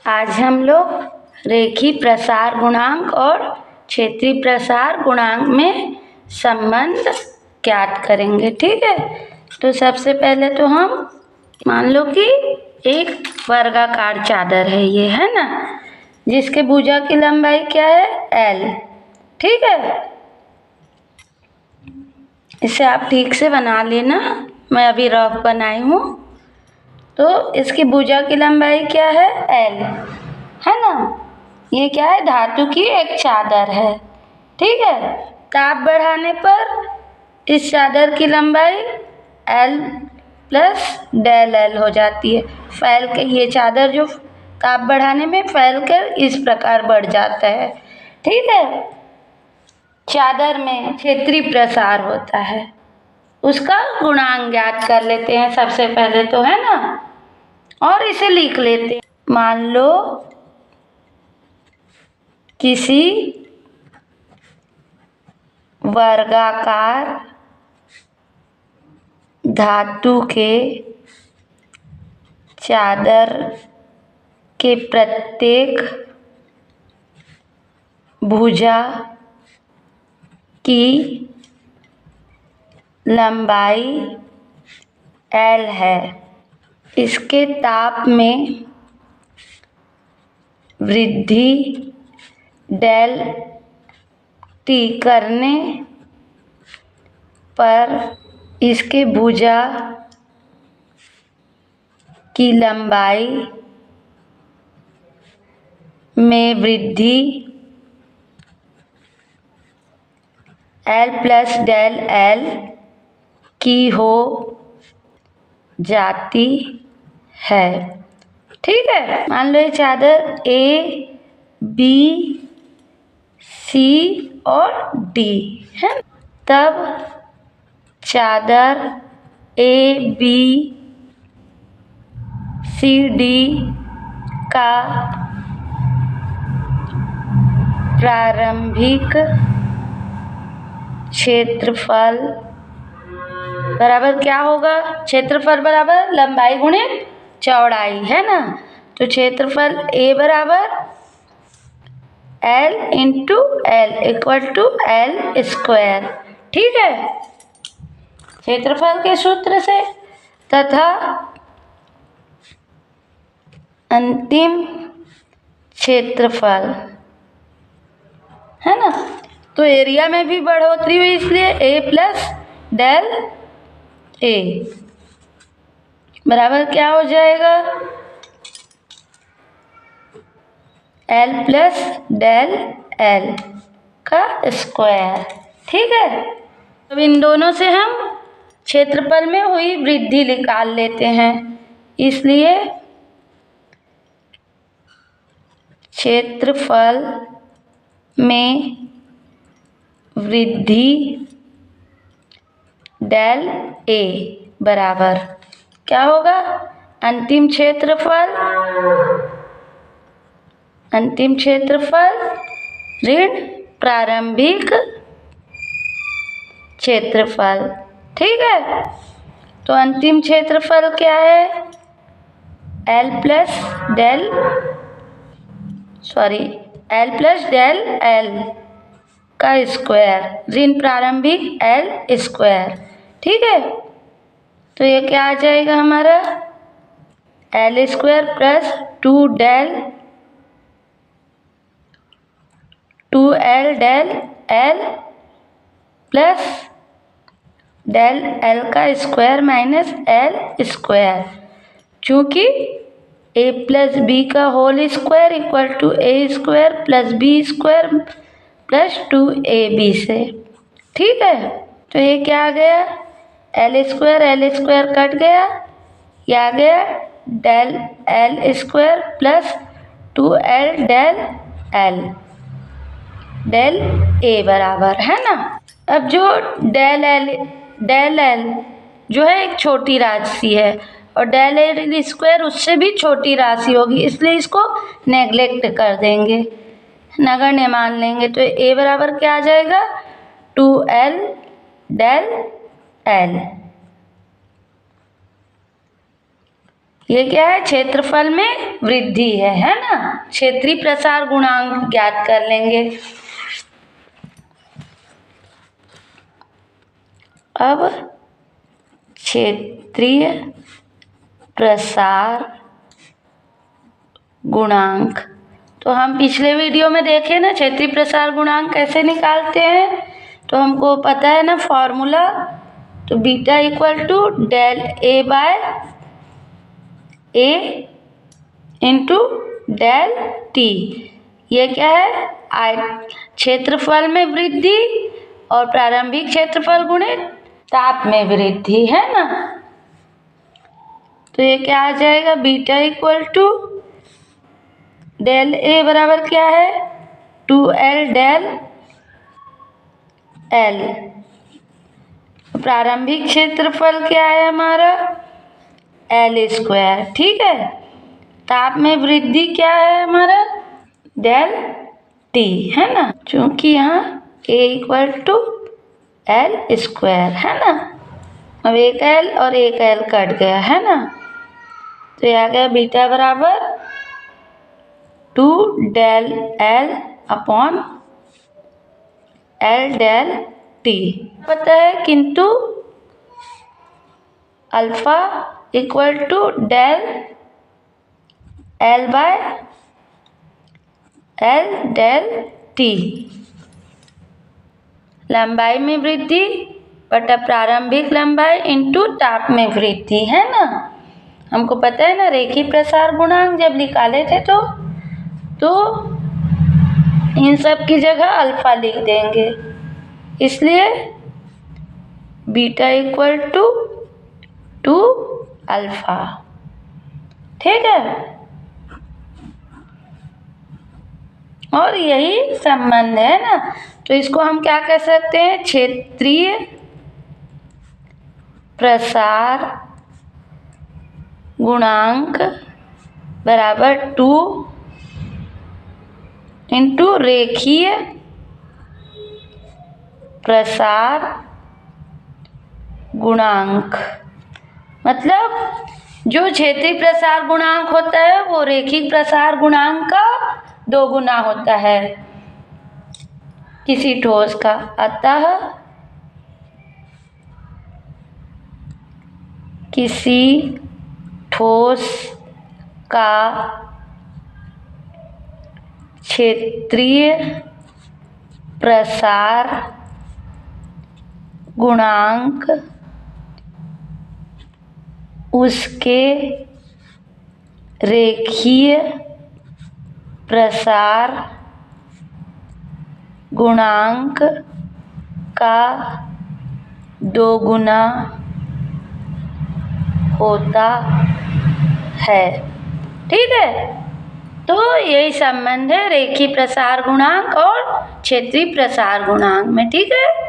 आज हम लोग रेखीय प्रसार गुणांक और क्षेत्रीय प्रसार गुणांक में संबंध ज्ञात करेंगे। ठीक है, तो सबसे पहले तो हम मान लो कि एक वर्गाकार चादर है, ये है ना, जिसके भुजा की लंबाई क्या है, L। ठीक है, इसे आप ठीक से बना लेना, मैं अभी रफ बनाई हूँ। तो इसकी भुजा की लंबाई क्या है, L, है ना। ये क्या है, धातु की एक चादर है। ठीक है, ताप बढ़ाने पर इस चादर की लंबाई L प्लस डेल L हो जाती है। फैल के ये चादर जो ताप बढ़ाने में फैल कर इस प्रकार बढ़ जाता है। ठीक है, चादर में क्षेत्रीय प्रसार होता है, उसका गुणांक ज्ञात कर लेते हैं सबसे पहले तो, है ना, और इसे लिख लेते हैं। मान लो किसी वर्गाकार धातु के चादर के प्रत्येक भुजा की लंबाई L है। इसके ताप में वृद्धि डेल T करने पर इसके भुजा की लंबाई में वृद्धि L प्लस डेल L की हो जाती है। ठीक है, मान लो ये चादर A, B, C और D है। तब चादर A, B, C, D का प्रारंभिक क्षेत्रफल बराबर क्या होगा, क्षेत्रफल बराबर लंबाई गुणित चौड़ाई, है ना। तो क्षेत्रफल A बराबर L into L equal to L square. ठीक है, क्षेत्रफल के सूत्र से तथा अंतिम क्षेत्रफल, है ना। तो एरिया में भी बढ़ोतरी हुई, इसलिए A प्लस डेल A बराबर क्या हो जाएगा, L प्लस डेल L का स्क्वायर। ठीक है, तो इन दोनों से हम क्षेत्रफल में हुई वृद्धि निकाल लेते हैं। इसलिए क्षेत्रफल में वृद्धि डेल A बराबर क्या होगा, अंतिम क्षेत्रफल ऋण प्रारंभिक क्षेत्रफल। ठीक है, तो अंतिम क्षेत्रफल क्या है, L प्लस डेल L का स्क्वायर ऋण प्रारंभिक L स्क्वायर। ठीक है, तो ये क्या आ जाएगा हमारा, L square plus 2L del L plus del L का स्क्वायर माइनस L स्क्वायर, चूँकि A प्लस B का whole square equal to A square plus B square plus 2AB से। ठीक है, तो ये क्या आ गया, L स्क्वायर कट गया, ये आ गया del L square plus 2L del A बराबर, है ना। अब जो डेल L जो है एक छोटी राशि है और डेल L स्क्वायर उससे भी छोटी राशि होगी, इसलिए इसको नेग्लेक्ट कर देंगे, नगण्य मान लेंगे। तो A बराबर क्या आ जाएगा, 2L डेल L ये क्या है, क्षेत्रफल में वृद्धि है ना। क्षेत्रीय प्रसार गुणांक ज्ञात कर लेंगे। अब क्षेत्रीय प्रसार गुणांक, तो हम पिछले वीडियो में देखे ना क्षेत्रीय प्रसार गुणांक कैसे निकालते हैं, तो हमको पता है ना फॉर्मूला। तो beta equal to del A by A into del T. ये क्या है, क्षेत्रफल में वृद्धि और प्रारंभिक क्षेत्रफल गुणित ताप में वृद्धि, है ना। तो ये क्या आ जाएगा, बीटा इक्वल टू डेल ए बराबर क्या है 2L डेल L। प्रारंभिक क्षेत्रफल क्या है हमारा L², ठीक है। ताप में वृद्धि क्या है हमारा डेल T, है ना, चूंकि यहाँ A इक्वल टू L², है ना। अब एक L और एक L कट गया, है ना। तो ये आ गया बीटा बराबर 2 del L upon L del T पता है, किंतु alpha equal to del L by L del T। लंबाई में वृद्धि बटा प्रारंभिक लंबाई इंटू ताप में वृद्धि, है ना। हमको पता है ना रेखीय प्रसार गुणांक जब निकाले थे तो इन सब की जगह अल्फा लिख देंगे, इसलिए बीटा इक्वल टू 2 अल्फा, ठीक है। और यही संबंध है ना, तो इसको हम क्या कह सकते हैं, क्षेत्रीय प्रसार गुणांक बराबर 2 इंटू रेखीय प्रसार गुणांक। मतलब जो क्षेत्रीय प्रसार गुणांक होता है वो रेखिक प्रसार गुणांक का 2 गुना होता है किसी ठोस का। अतः किसी ठोस का क्षेत्रीय प्रसार गुणांक उसके रेखीय प्रसार गुणांक का 2 गुना होता है, ठीक है। तो यही संबंध है रेखीय प्रसार गुणांक और क्षेत्रीय प्रसार गुणांक में, ठीक है।